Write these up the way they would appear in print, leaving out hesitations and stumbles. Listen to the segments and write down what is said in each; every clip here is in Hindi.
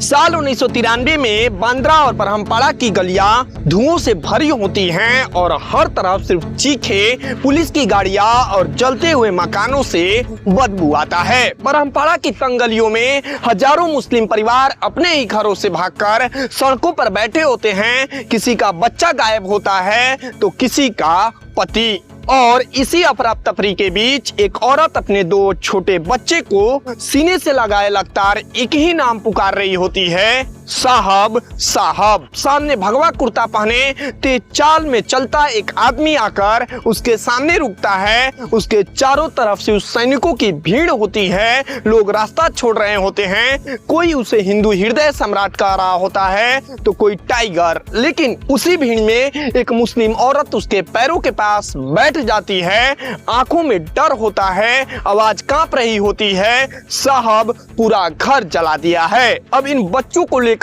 साल 1993 में बांद्रा और ब्रह्मपाड़ा की गलियां धुओं से भरी होती हैं और हर तरफ सिर्फ चीखे, पुलिस की गाड़ियां और जलते हुए मकानों से बदबू आता है। ब्रह्मपाड़ा की तंग गलियों में हजारों मुस्लिम परिवार अपने ही घरों से भागकर सड़कों पर बैठे होते हैं। किसी का बच्चा गायब होता है तो किसी का पति। और इसी अफरा तफरी के बीच एक औरत अपने दो छोटे बच्चे को सीने से लगाए लगातार एक ही नाम पुकार रही होती है, साहब साहब। सामने भगवा कुर्ता पहने तेज चाल में चलता एक आदमी आकर उसके सामने रुकता है। उसके चारों तरफ से उस सैनिकों की भीड़ होती है। लोग रास्ता छोड़ रहे होते हैं। कोई उसे हिंदू हृदय सम्राट कह रहा होता है तो कोई टाइगर। लेकिन उसी भीड़ में एक मुस्लिम औरत उसके पैरों के पास बैठ जाती है। आंखों में डर होता है, आवाज कांप रही होती है, साहब पूरा घर जला दिया है। अब इन बच्चों को लेकर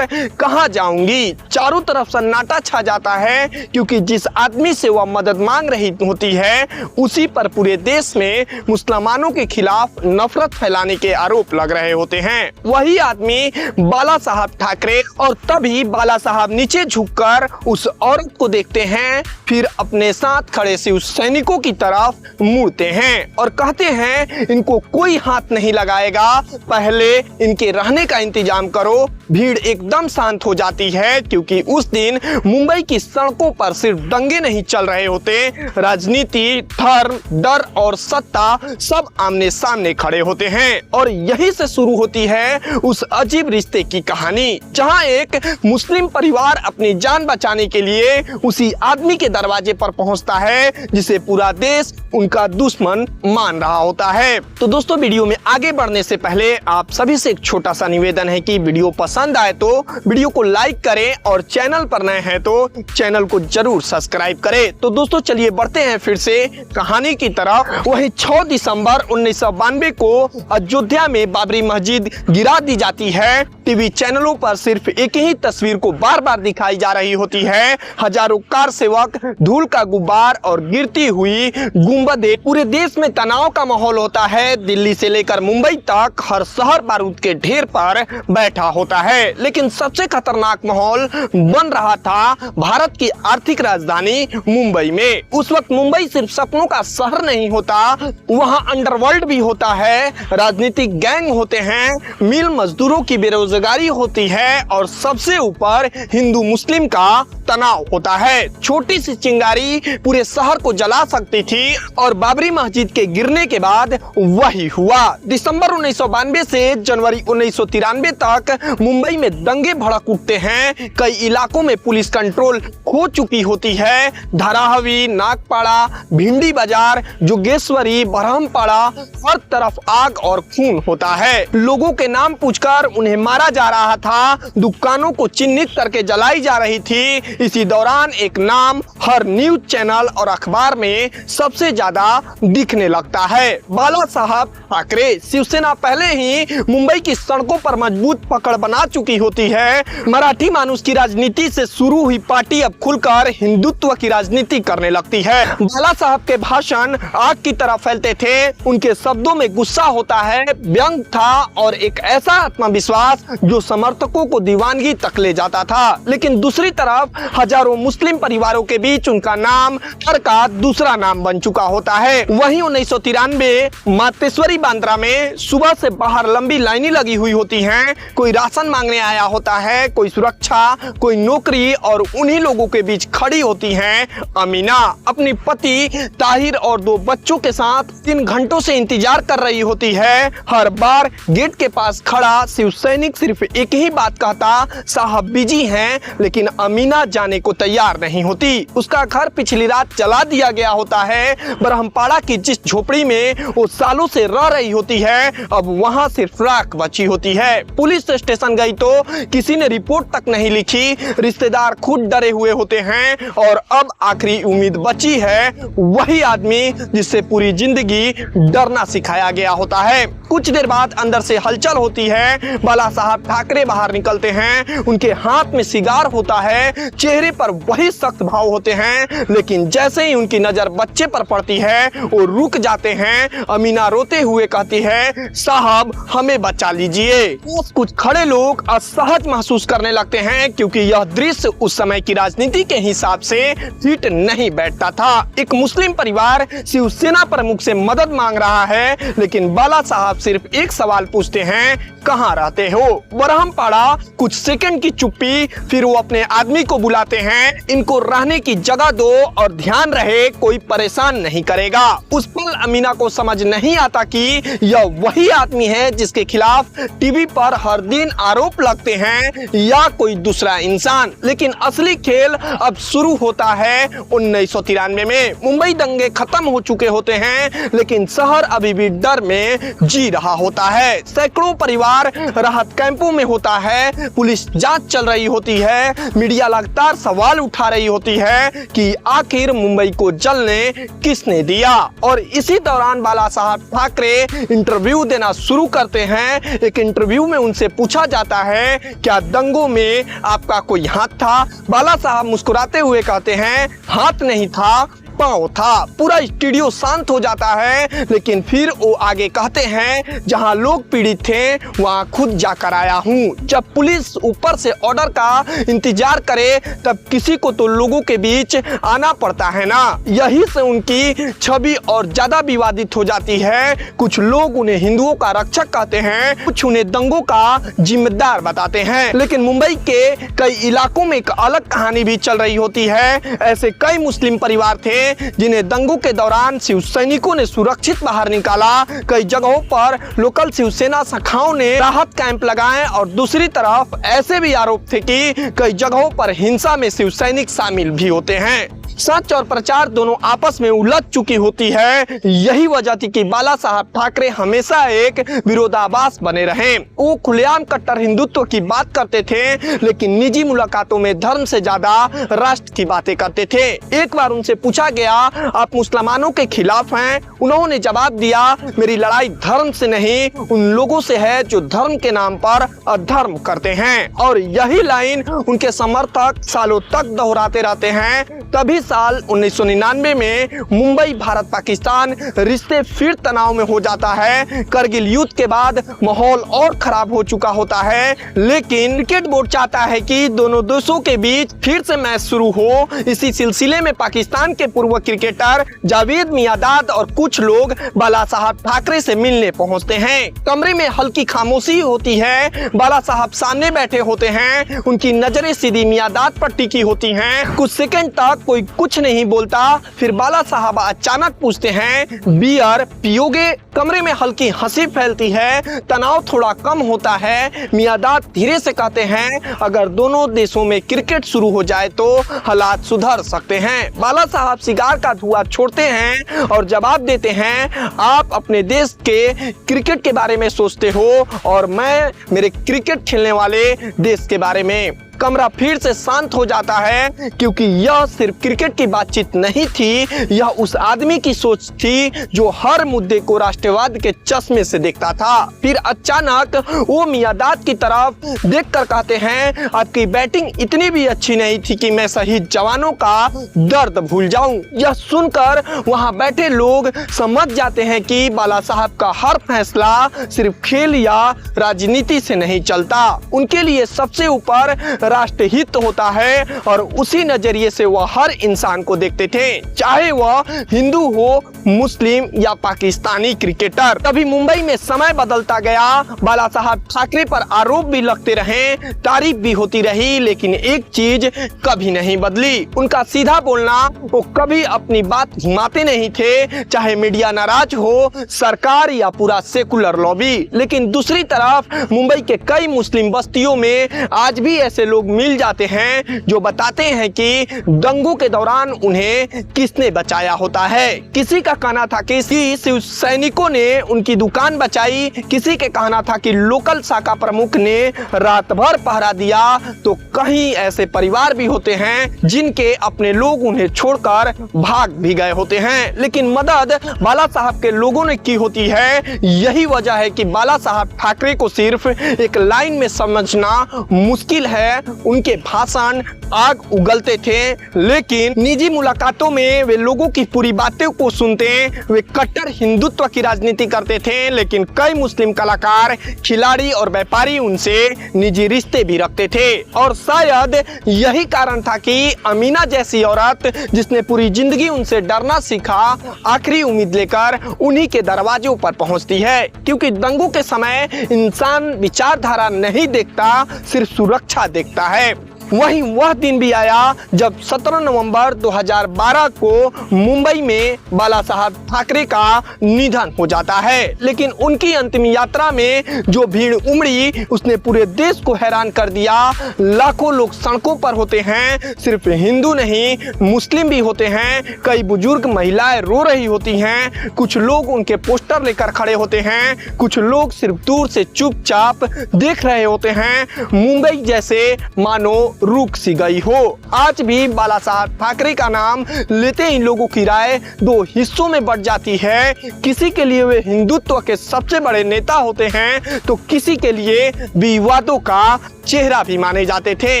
कहां जाऊंगी। चारों तरफ सन्नाटा छा जाता है क्योंकि जिस आदमी से वह मदद मांग रही होती है उसी पर पूरे देश में मुसलमानों के खिलाफ नफरत फैलाने के आरोप लग रहे होते हैं। वही आदमी बाला साहब ठाकरे। और तभी बाला साहब नीचे झुककर उस औरत को देखते हैं, फिर अपने साथ खड़े से उस सैनिकों की तरफ मुड़ते हैं और कहते हैं, इनको कोई हाथ नहीं लगाएगा, पहले इनके रहने का इंतजाम करो। भीड़ एकदम शांत हो जाती है क्योंकि उस दिन मुंबई की सड़कों पर सिर्फ दंगे नहीं चल रहे होते, राजनीति, धर्म, डर और सत्ता सब आमने सामने खड़े होते हैं। और यहीं से शुरू होती है उस अजीब रिश्ते की कहानी, जहां एक मुस्लिम परिवार अपनी जान बचाने के लिए उसी आदमी के दरवाजे पर पहुंचता है जिसे पूरा देश उनका दुश्मन मान रहा होता है। तो दोस्तों, वीडियो में आगे बढ़ने से पहले आप सभी से एक छोटा सा निवेदन है कि वीडियो पसंद आए तो वीडियो को लाइक करें और चैनल पर नए हैं तो चैनल को जरूर सब्सक्राइब करें। तो दोस्तों, चलिए बढ़ते हैं फिर से कहानी की तरफ। वही 6 दिसंबर 1992 को अयोध्या में बाबरी मस्जिद गिरा दी जाती है। टीवी चैनलों पर सिर्फ एक ही तस्वीर को बार बार दिखाई जा रही होती है, हजारों कार सेवक, धूल का गुब्बार और गिरती हुई गुंबदें। पूरे देश में तनाव का माहौल होता है। दिल्ली से लेकर मुंबई तक हर शहर बारूद के ढेर पर बैठा होता है। लेकिन सबसे खतरनाक माहौल बन रहा था भारत की आर्थिक राजधानी मुंबई में। उस वक्त मुंबई सिर्फ सपनों का शहर नहीं होता, वहां अंडरवर्ल्ड भी होता है, राजनीतिक गैंग होते हैं, मिल मजदूरों की बेरोजगारी होती है और सबसे ऊपर हिंदू मुस्लिम का तनाव होता है। छोटी सी चिंगारी पूरे शहर को जला सकती थी और बाबरी मस्जिद के गिरने के बाद वही हुआ। दिसंबर 1992 से जनवरी 1993 तक मुंबई में दंगे भड़क उठते हैं। कई इलाकों में पुलिस कंट्रोल खो चुकी होती है। धारावी, नागपाड़ा, भिंडी बाजार, जोगेश्वरी, ब्रह्मपाड़ा, हर तरफ आग और खून होता है। लोगों के नाम पूछकर उन्हें मारा जा रहा था, दुकानों को चिन्हित करके जलाई जा रही थी। इसी दौरान एक नाम हर न्यूज चैनल और अखबार में सबसे ज्यादा दिखने लगता है, बाला साहब ठाकरे। शिवसेना पहले ही मुंबई की सड़कों पर मजबूत पकड़ बना चुकी होती है। मराठी मानुष की राजनीति से शुरू हुई पार्टी अब खुलकर हिंदुत्व की राजनीति करने लगती है। बाला साहब के भाषण आग की तरह फैलते थे। उनके शब्दों में गुस्सा होता है, व्यंग था और एक ऐसा आत्मविश्वास जो समर्थकों को दीवानगी तक ले जाता था। लेकिन दूसरी तरफ हजारों मुस्लिम परिवारों के बीच उनका नाम हर का दूसरा नाम बन चुका होता है। वहीं 1993 मातेश्वरी बांद्रा में सुबह से बाहर लंबी लाइनें लगी हुई होती हैं। कोई राशन मांगने आया होता है, कोई सुरक्षा, कोई नौकरी और उन्हीं लोगों के बीच खड़ी होती हैं अमीना। अपनी पति ताहिर और 2 बच्चों के साथ 3 घंटों से इंतजार कर रही होती है। हर बार गेट के पास खड़ा शिव सैनिक सिर्फ एक ही बात कहता, साहब बिजी हैं, लेकिन अमीना जाने को तैयार नहीं होती। उसका घर पिछली रात जला दिया गया होता है। ब्रह्मपाड़ा की जिस झोपड़ी में वो सालों से रह रही होती है, अब वहां सिर्फ राख बची होती है। पुलिस स्टेशन गई तो किसी ने रिपोर्ट तक नहीं लिखी। रिश्तेदार खुद डरे हुए होते हैं और अब आखिरी उम्मीद बची है वही आदमी जिससे पूरी जिंदगी डरना सिखाया गया होता है। कुछ देर बाद अंदर से हलचल होती है। बाला साहब ठाकरे बाहर निकलते हैं। उनके हाथ में सिगार होता है। चेहरे पर वही सख्त भाव होते हैं, लेकिन जैसे ही उनकी नजर बच्चे पर पड़ती है वो रुक जाते हैं। अमीना रोते हुए कहती है, साहब हमें बचा लीजिए। कुछ खड़े लोग असहज महसूस करने लगते हैं क्योंकि यह दृश्य उस समय की राजनीति के हिसाब से फिट नहीं बैठता था। एक मुस्लिम परिवार शिवसेना प्रमुख से मदद मांग रहा है, लेकिन बाला साहब सिर्फ एक सवाल पूछते हैं, कहाँ रहते हो? बरहमपाड़ा कुछ सेकंड की चुप्पी, फिर वो अपने आदमी को बुलाते हैं, इनको रहने की जगह दो और ध्यान रहे कोई परेशान नहीं करेगा। उस पल अमीना को समझ नहीं आता कि यह वही आदमी है जिसके खिलाफ टीवी पर हर दिन आरोप लगते हैं या कोई दूसरा इंसान। लेकिन असली खेल अब शुरू होता है 1993 में। मुंबई दंगे खत्म हो चुके होते हैं, लेकिन शहर अभी भी डर में जी रहा होता है। सैकड़ों परिवार राहत कैंपों में होता है, पुलिस जांच चल रही होती है, मीडिया लगातार सवाल उठा रही होती है कि आखिर मुंबई को जलने किसने दिया। और इसी दौरान बाला साहब ठाकरे इंटरव्यू देना शुरू करते हैं। एक इंटरव्यू में उनसे पूछा जाता है, क्या दंगों में आपका कोई हाथ था? बाला साहब मुस्कुराते हुए कहते हैं, हाथ नहीं था, पांव था। पूरा स्टूडियो शांत हो जाता है, लेकिन फिर वो आगे कहते हैं, जहां लोग पीड़ित थे वहां खुद जाकर आया हूं। जब पुलिस ऊपर से ऑर्डर का इंतजार करे तब किसी को तो लोगों के बीच आना पड़ता है ना। यही से उनकी छवि और ज्यादा विवादित हो जाती है। कुछ लोग उन्हें हिंदुओं का रक्षक कहते हैं, कुछ उन्हें दंगों का जिम्मेदार बताते हैं। लेकिन मुंबई के कई इलाकों में एक अलग कहानी भी चल रही होती है। ऐसे कई मुस्लिम परिवार थे जिन्हें दंगों के दौरान शिव सैनिकों ने सुरक्षित बाहर निकाला। कई जगहों पर लोकल शिवसेना शाखाओं ने राहत कैंप लगाए और दूसरी तरफ ऐसे भी आरोप थे कि कई जगहों पर हिंसा में शिव सैनिक शामिल भी होते हैं। सच और प्रचार दोनों आपस में उलझ चुकी होती है। यही वजह थी कि बाला साहब ठाकरे हमेशा एक विरोधाभास बने रहे। वो खुलेआम कट्टर हिंदुत्व की बात करते थे, लेकिन निजी मुलाकातों में धर्म से ज्यादा राष्ट्र की बातें करते थे। एक बार उनसे पूछा गया, आप मुसलमानों के खिलाफ हैं? उन्होंने जवाब दिया, मेरी लड़ाई धर्म से नहीं उन लोगों से है जो धर्म के नाम पर अधर्म करते हैं। और यही लाइन उनके समर्थक सालों तक दोहराते रहते हैं। तभी साल 1999 में मुंबई भारत पाकिस्तान रिश्ते फिर तनाव में हो जाता है। करगिल युद्ध के बाद माहौल और खराब हो चुका होता है, लेकिन क्रिकेट बोर्ड चाहता है कि दोनों देशों के बीच फिर से मैच शुरू हो। इसी सिलसिले में पाकिस्तान के पूर्व क्रिकेटर जावेद मियांदाद और कुछ लोग बाला साहब ठाकरे से मिलने पहुंचते हैं। कमरे में हल्की खामोशी होती है। बाला साहब सामने बैठे होते हैं, उनकी नजरें सीधी मियांदाद पर टिकी होती हैं। कुछ सेकंड तक कोई कुछ नहीं बोलता। फिर बाला साहब अचानक पूछते हैं, बियर पियोगे? कमरे में हल्की हंसी फैलती है, तनाव थोड़ा कम होता है। मियांदाद धीरे से कहते हैं, अगर दोनों देशों में क्रिकेट शुरू हो जाए तो हालात सुधर सकते हैं। बाला साहब सिगार का धुआं छोड़ते हैं और जवाब देते हैं, आप अपने देश के क्रिकेट के बारे में सोचते हो और मैं मेरे क्रिकेट खेलने वाले देश के बारे में। कमरा फिर से शांत हो जाता है, क्योंकि यह सिर्फ क्रिकेट की बातचीत नहीं थी, यह उस आदमी की सोच थी जो हर मुद्दे को राष्ट्रवाद के चश्मे से देखता था। फिर अचानक वो मियांदाद की तरफ देखकर कहते हैं, आपकी बैटिंग इतनी भी अच्छी नहीं थी कि मैं शहीद जवानों का दर्द भूल जाऊं। यह सुनकर वहां बैठे लोग समझ जाते हैं कि बाला साहब का हर फैसला सिर्फ खेल या राजनीति से नहीं चलता। उनके लिए सबसे ऊपर राष्ट्रहित होता है और उसी नजरिए से वह हर इंसान को देखते थे, चाहे वह हिंदू हो, मुस्लिम या पाकिस्तानी क्रिकेटर। तभी मुंबई में समय बदलता गया। बाला साहब ठाकरे पर आरोप भी लगते रहे, तारीफ भी होती रही, लेकिन एक चीज कभी नहीं बदली, उनका सीधा बोलना। वो कभी अपनी बात घुमाते नहीं थे, चाहे मीडिया नाराज हो, सरकार या पूरा सेकुलर लॉबी। लेकिन दूसरी तरफ मुंबई के कई मुस्लिम बस्तियों में आज भी ऐसे लोग मिल जाते हैं जो बताते हैं कि दंगों के दौरान उन्हें किसने बचाया होता है। किसी का कहना था कि शिव सैनिकों ने उनकी दुकान बचाई, किसी के कहना था कि लोकल शाखा प्रमुख ने रात भर पहरा दिया, तो कहीं ऐसे परिवार भी होते हैं जिनके अपने लोग उन्हें छोड़कर भाग भी गए होते हैं। लेकिन मदद बाला साहब के लोगों ने की होती है। यही वजह है कि बाला साहब ठाकरे को सिर्फ एक लाइन में समझना मुश्किल है। उनके भाषण आग उगलते थे, लेकिन निजी मुलाकातों में वे लोगों की पूरी बातों को सुनते। वे कट्टर हिंदुत्व की राजनीति करते थे, लेकिन कई मुस्लिम कलाकार, खिलाड़ी और व्यापारी उनसे निजी रिश्ते भी रखते थे। और शायद यही कारण था कि अमीना जैसी औरत, जिसने पूरी जिंदगी उनसे डरना सीखा, आखिरी उम्मीद लेकर उन्हीं के दरवाजों पर पहुंचती है। क्योंकि दंगों के समय इंसान विचारधारा नहीं देखता, सिर्फ सुरक्षा देखता है। वहीं वह दिन भी आया जब 17 नवंबर 2012 को मुंबई में बाला साहब ठाकरे का निधन हो जाता है। लेकिन उनकी अंतिम यात्रा में जो भीड़ उमड़ी, उसने पूरे देश को हैरान कर दिया। लाखों लोग सड़कों पर होते हैं, सिर्फ हिंदू नहीं, मुस्लिम भी होते हैं। कई बुजुर्ग महिलाएं रो रही होती हैं, कुछ लोग उनके पोस्टर लेकर खड़े होते हैं, कुछ लोग सिर्फ दूर से चुपचाप देख रहे होते हैं। मुंबई जैसे मानो रुक सी गई हो। आज भी बाला साहब ठाकरे का नाम लेते ही लोगों की राय दो हिस्सों में बढ़ जाती है। किसी के लिए वे हिंदुत्व के सबसे बड़े नेता होते हैं, तो किसी के लिए विवादों का चेहरा भी माने जाते थे।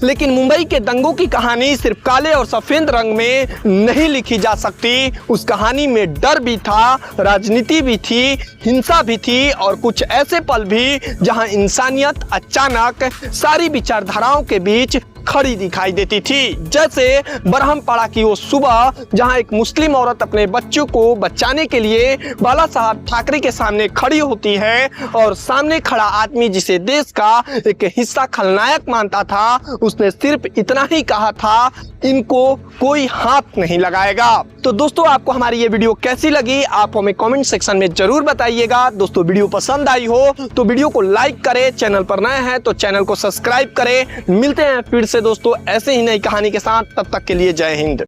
लेकिन मुंबई के दंगों की कहानी सिर्फ काले और सफेद रंग में नहीं लिखी जा सकती। उस कहानी में डर भी था, राजनीति भी थी, हिंसा भी थी और कुछ ऐसे पल भी जहां इंसानियत अचानक सारी विचारधाराओं के बीच खड़ी दिखाई देती थी। जैसे बरहमपाड़ा की वो सुबह, जहां एक मुस्लिम औरत अपने बच्चों को बचाने के लिए बाला साहब ठाकरे के सामने खड़ी होती है और सामने खड़ा आदमी, जिसे देश का एक हिस्सा खलनायक मानता था, उसने सिर्फ इतना ही कहा था, इनको कोई हाथ नहीं लगाएगा। तो दोस्तों, आपको हमारी ये वीडियो कैसी लगी, आप हमें कमेंट सेक्शन में जरूर बताइएगा। दोस्तों, वीडियो पसंद आई हो तो वीडियो को लाइक करें, चैनल पर नए हैं तो चैनल को सब्सक्राइब करें। मिलते हैं फिर से दोस्तों ऐसे ही नई कहानी के साथ, तब तक के लिए जय हिंद।